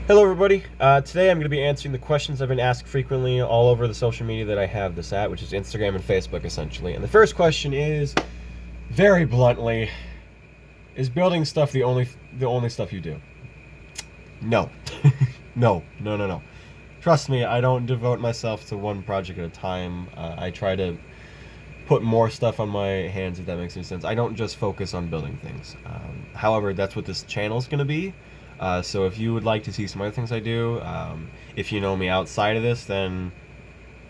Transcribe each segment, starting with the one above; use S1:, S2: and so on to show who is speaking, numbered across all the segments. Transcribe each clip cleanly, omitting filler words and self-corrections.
S1: Hello, everybody. Today I'm going to be answering the questions I've been asked frequently all over the social media that I have this at, which is Instagram and Facebook, essentially. And the first question is, very bluntly, is building stuff the only stuff you do? No. No. Trust me, I don't devote myself to one project at a time. I try to put more stuff on my hands, if that makes any sense. I don't just focus on building things. However, that's what this channel is going to be. So if you would like to see some other things I do, if you know me outside of this, then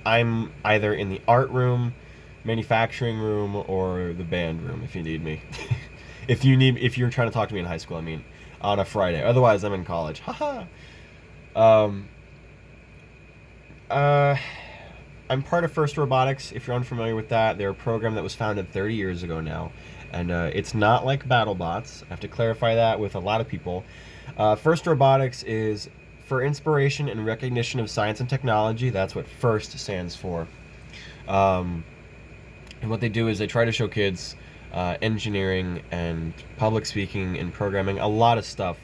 S1: I'm either in the art room, manufacturing room, or the band room if you need me. If you're trying to talk to me in high school, I mean, on a Friday. Otherwise, I'm in college. Haha. um, uh, I'm part of First Robotics. If you're unfamiliar with that, they're a program that was founded 30 years ago now, and it's not like BattleBots. I have to clarify that with a lot of people. First Robotics is for inspiration and recognition of science and technology. That's what FIRST stands for. Um, and what they do is they try to show kids engineering and public speaking and programming. A lot of stuff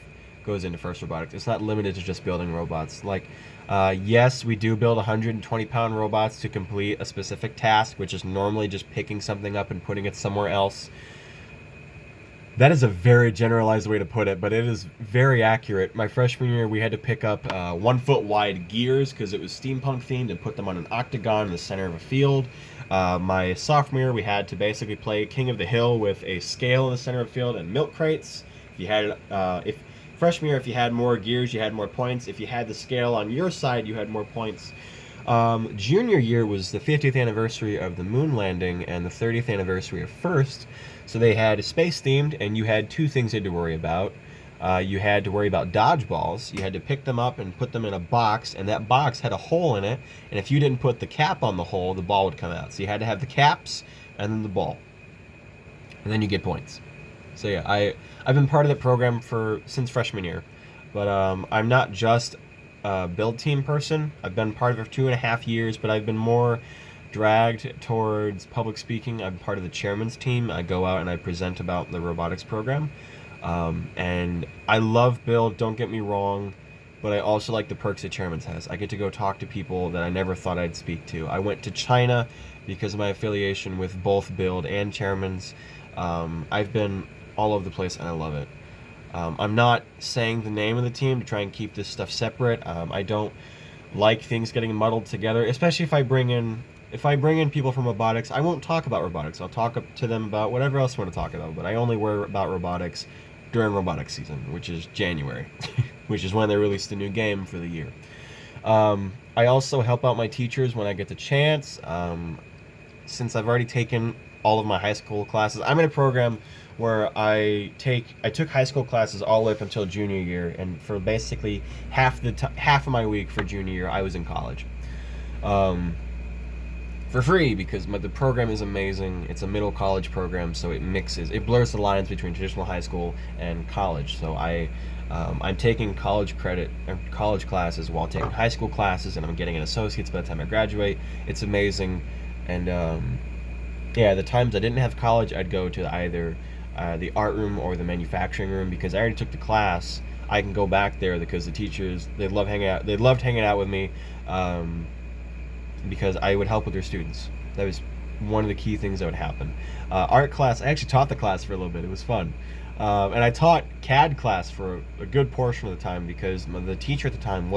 S1: goes into First Robotics. It's not limited to just building robots. Like, yes, we do build 120-pound robots to complete a specific task, which is normally just picking something up and putting it somewhere else. That is a very generalized way to put it, but it is very accurate. My freshman year, we had to pick up 1 foot wide gears because it was steampunk themed and put them on an octagon in the center of a field. My sophomore year, we had to basically play King of the Hill with a scale in the center of the field and milk crates. If you had, if freshman year, if you had more gears, you had more points. If you had the scale on your side, you had more points. Junior year was the 50th anniversary of the moon landing and the 30th anniversary of FIRST. So they had space themed, and you had two things you had to worry about. You had to worry about dodgeballs. You had to pick them up and put them in a box, and that box had a hole in it. And if you didn't put the cap on the hole, the ball would come out. So you had to have the caps and then the ball, and then you get points. So yeah, I've been part of that program since freshman year, but I'm not just a build team person. I've been part of it for 2.5 years, but I've been more dragged towards public speaking. I'm part of the chairman's team. I go out and I present about the robotics program. And I love build, don't get me wrong, but I also like the perks that chairman's has. I get to go talk to people that I never thought I'd speak to. I went to China because of my affiliation with both build and chairman's. I've been all over the place and I love it. I'm not saying the name of the team to try and keep this stuff separate. I don't like things getting muddled together, especially if I bring in people from robotics. I won't talk about robotics. I'll talk to them about whatever else I want to talk about, but I only worry about robotics during robotics season, which is January, which is when they release the new game for the year. I also help out my teachers when I get the chance. Since I've already taken all of my high school classes, I'm in a program where I took high school classes all the way up until junior year, and for basically half of my week for junior year, I was in college. For free, because the program is amazing. It's a middle college program, so it blurs the lines between traditional high school and college. So I'm taking college credit or college classes while taking high school classes, and I'm getting an associate's by the time I graduate. It's amazing. And yeah, the times I didn't have college, I'd go to either the art room or the manufacturing room, because I already took the class. I can go back there because the teachers, they loved hanging out with me. Because I would help with their students. That was one of the key things that would happen. Art class, I actually taught the class for a little bit. It was fun. And I taught CAD class for a good portion of the time because the teacher at the time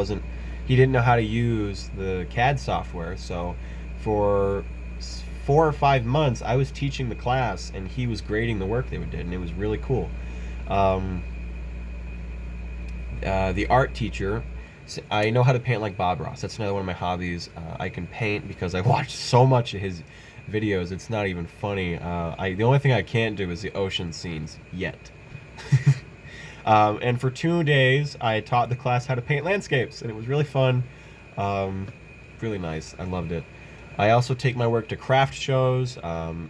S1: he didn't know how to use the CAD software. So for 4 or 5 months, I was teaching the class and he was grading the work they did, and it was really cool. The art teacher, I know how to paint like Bob Ross. That's another one of my hobbies. I can paint because I watched so much of his videos. It's not even funny. The only thing I can't do is the ocean scenes yet. And for 2 days, I taught the class how to paint landscapes, and it was really fun. Really nice. I loved it. I also take my work to craft shows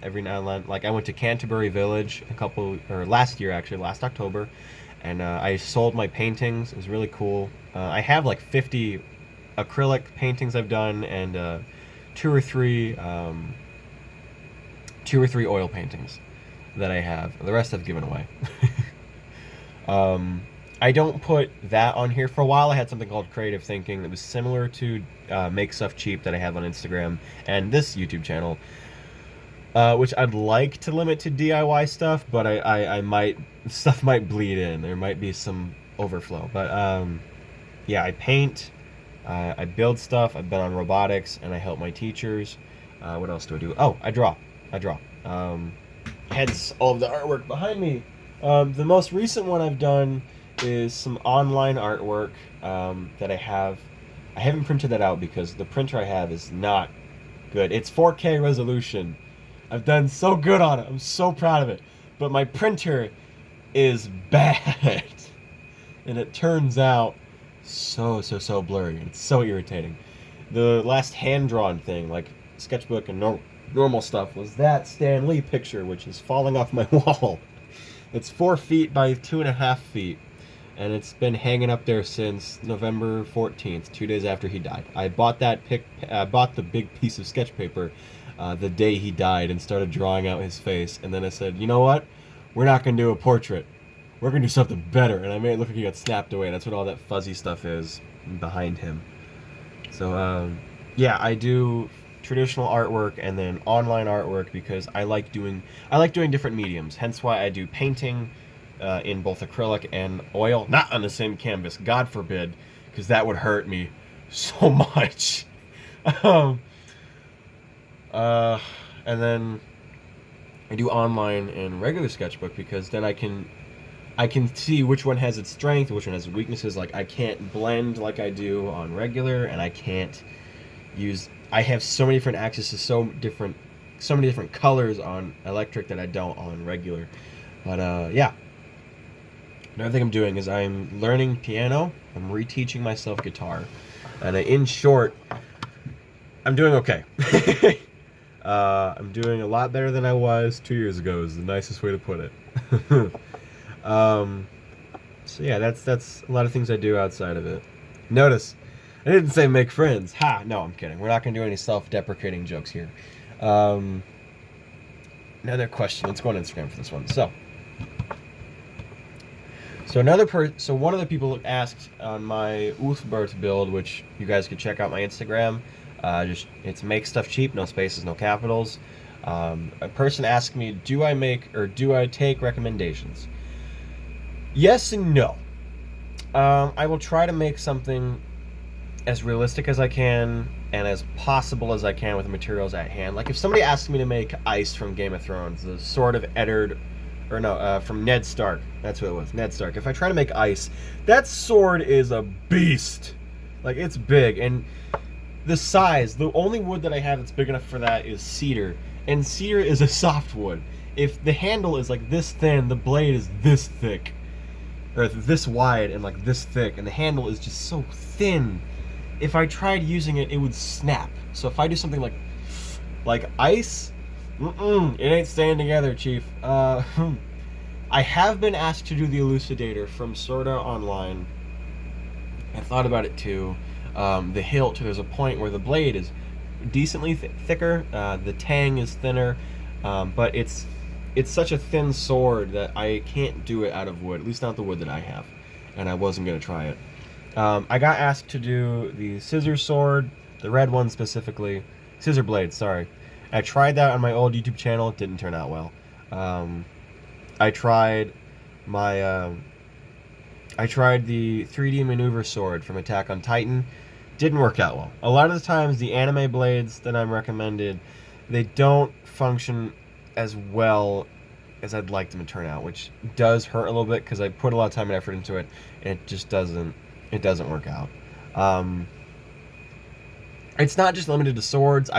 S1: every now and then. Like I went to Canterbury Village last year, actually, last October. And I sold my paintings. It was really cool. I have like 50 acrylic paintings I've done, and two or three oil paintings that I have. The rest I've given away. I don't put that on here. For a while, I had something called Creative Thinking that was similar to Make Stuff Cheap that I have on Instagram and this YouTube channel, which I'd like to limit to DIY stuff, but I might, stuff might bleed in. There might be some overflow. But yeah, I paint, I build stuff, I've been on robotics, and I help my teachers. What else do I do? Oh, I draw. Hence all of the artwork behind me. The most recent one I've done is some online artwork that I have. I haven't printed that out because the printer I have is not good. It's 4K resolution. I've done so good on it. I'm so proud of it. But my printer is bad. And it turns out so blurry. It's so irritating. The last hand-drawn thing, like sketchbook and normal stuff, was that Stan Lee picture, which is falling off my wall. It's 4 feet by 2.5 feet. And it's been hanging up there since November 14th, 2 days after he died. I bought bought the big piece of sketch paper the day he died and started drawing out his face. And then I said, you know what? We're not going to do a portrait. We're going to do something better. And I made it look like he got snapped away. That's what all that fuzzy stuff is behind him. So, yeah, I do traditional artwork and then online artwork because I like doing different mediums. Hence why I do painting, in both acrylic and oil, not on the same canvas, God forbid, because that would hurt me so much. And then I do online and regular sketchbook because then I can see which one has its strength, which one has its weaknesses. Like, I can't blend like I do on regular, and I have so many different axes to so many different colors on electric that I don't on regular. But yeah. Another thing I'm doing is I'm learning piano. I'm reteaching myself guitar. And in short, I'm doing okay. I'm doing a lot better than I was 2 years ago is the nicest way to put it. So yeah, that's a lot of things I do outside of it. Notice, I didn't say make friends. Ha! No, I'm kidding. We're not going to do any self-deprecating jokes here. Another question. Let's go on Instagram for this one. So one of the people asked on my Uthbert build, which you guys could check out my Instagram. It's Make Stuff Cheap, no spaces, no capitals. A person asked me, do I take recommendations? Yes and no. I will try to make something as realistic as I can and as possible as I can with the materials at hand. Like if somebody asked me to make ice from Game of Thrones, the sword of Eddard, from Ned Stark. That's who it was, Ned Stark. If I try to make ice, that sword is a beast. Like, it's big, and the size, the only wood that I have that's big enough for that is cedar, and cedar is a softwood. If the handle is like this thin, the blade is this thick, or this wide and like this thick, and the handle is just so thin. If I tried using it, it would snap. So if I do something like ice, it ain't staying together, Chief. I have been asked to do the Elucidator from Sword Art Online. I thought about it too. The hilt, there's a point where the blade is decently thicker, the tang is thinner, but it's such a thin sword that I can't do it out of wood, at least not the wood that I have, and I wasn't going to try it. I got asked to do the scissor sword, the red one specifically, scissor blade, sorry. I tried that on my old YouTube channel. It didn't turn out well. I tried the 3D maneuver sword from Attack on Titan. Didn't work out well. A lot of the times, the anime blades that I'm recommended, they don't function as well as I'd like them to turn out, which does hurt a little bit because I put a lot of time and effort into it, and it just doesn't work out. It's not just limited to swords.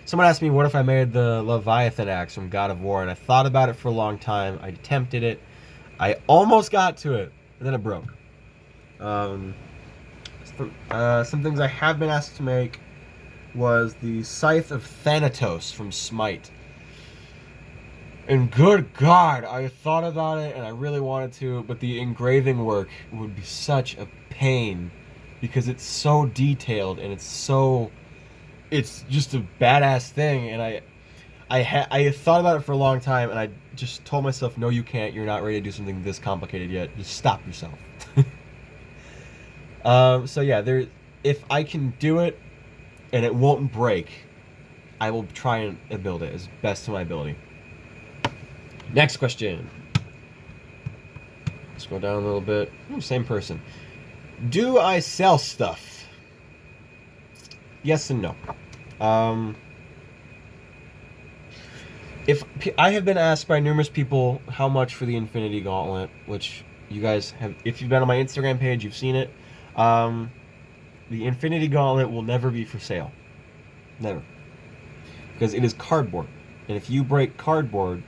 S1: Someone asked me, what if I made the Leviathan axe from God of War? And I thought about it for a long time. I attempted it. I almost got to it, and then it broke. Some things I have been asked to make was the Scythe of Thanatos from Smite. And good God, I thought about it, and I really wanted to, but the engraving work would be such a pain because it's so detailed, and it's just a badass thing, and I thought about it for a long time, and I just told myself, no, you can't. You're not ready to do something this complicated yet. Just stop yourself. So yeah, if I can do it and it won't break, I will try and build it as best to my ability. Next question. Let's go down a little bit. Same person. Do I sell stuff? Yes and no. If I have been asked by numerous people how much for the Infinity Gauntlet, which you guys have, if you've been on my Instagram page, you've seen it. The Infinity Gauntlet will never be for sale. Never. Because it is cardboard. And if you break cardboard,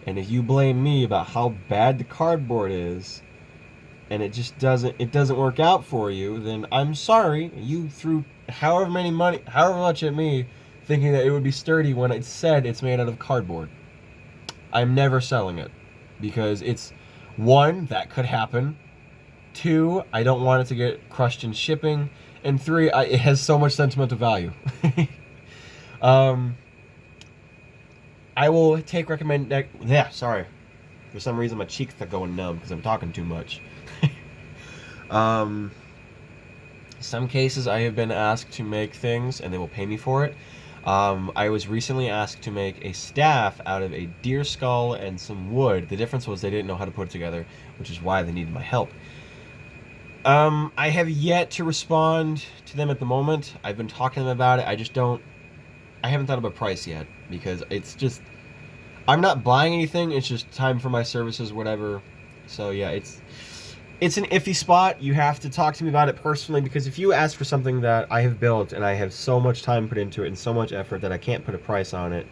S1: and if you blame me about how bad the cardboard is, and it just doesn't work out for you, then I'm sorry. You threw however much at me, thinking that it would be sturdy when it said it's made out of cardboard. I'm never selling it. Because it's, one, that could happen. Two, I don't want it to get crushed in shipping. And three, it has so much sentimental value. I will take sorry. For some reason my cheeks are going numb because I'm talking too much. Some cases I have been asked to make things and they will pay me for it. I was recently asked to make a staff out of a deer skull and some wood. The difference was they didn't know how to put it together, which is why they needed my help. I have yet to respond to them at the moment. I've been talking to them about it. I haven't thought of a price yet because it's just, I'm not buying anything. It's just time for my services, whatever. So yeah, it's an iffy spot. You have to talk to me about it personally, because if you ask for something that I have built and I have so much time put into it and so much effort that I can't put a price on it,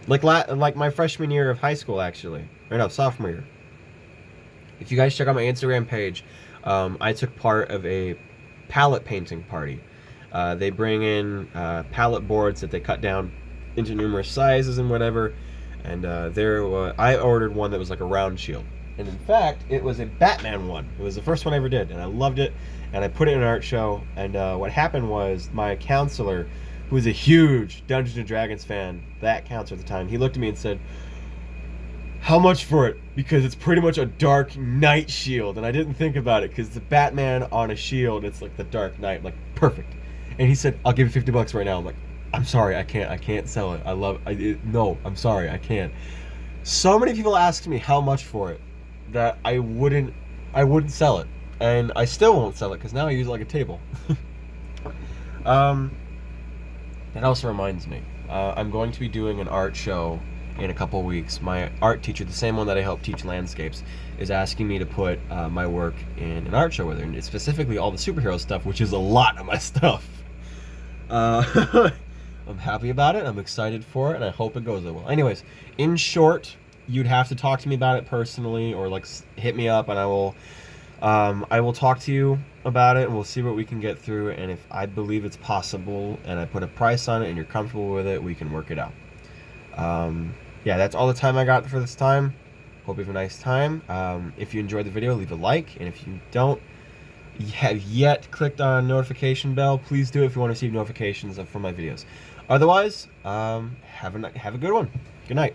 S1: like my freshman year of high school, actually, or no, sophomore year. If you guys check out my Instagram page, I took part of a palette painting party. They bring in palette boards that they cut down into numerous sizes and whatever, and I ordered one that was like a round shield. And in fact, it was a Batman one. It was the first one I ever did, and I loved it, and I put it in an art show, and what happened was my counselor, who was a huge Dungeons & Dragons fan, that counselor at the time, he looked at me and said, "How much for it?" Because it's pretty much a Dark Knight shield, and I didn't think about it, because the Batman on a shield, it's like the Dark Knight, like, perfect. And he said, "I'll give you $50 right now." I'm like, "I'm sorry, I can't sell it. No, I'm sorry, I can't." So many people asked me how much for it that I wouldn't sell it, and I still won't sell it because now I use it like a table. That also reminds me, I'm going to be doing an art show in a couple weeks. My art teacher, the same one that I help teach landscapes, is asking me to put my work in an art show with her, and it's specifically all the superhero stuff, which is a lot of my stuff. I'm happy about it, I'm excited for it, and I hope it goes well. Anyways, in short, you'd have to talk to me about it personally, or like hit me up, and I will talk to you about it, and we'll see what we can get through. And if I believe it's possible, and I put a price on it, and you're comfortable with it, we can work it out. Yeah, that's all the time I got for this time. Hope you have a nice time. If you enjoyed the video, leave a like, and if you don't have yet clicked on notification bell, please do it if you want to receive notifications from my videos. Otherwise, have a good one. Good night.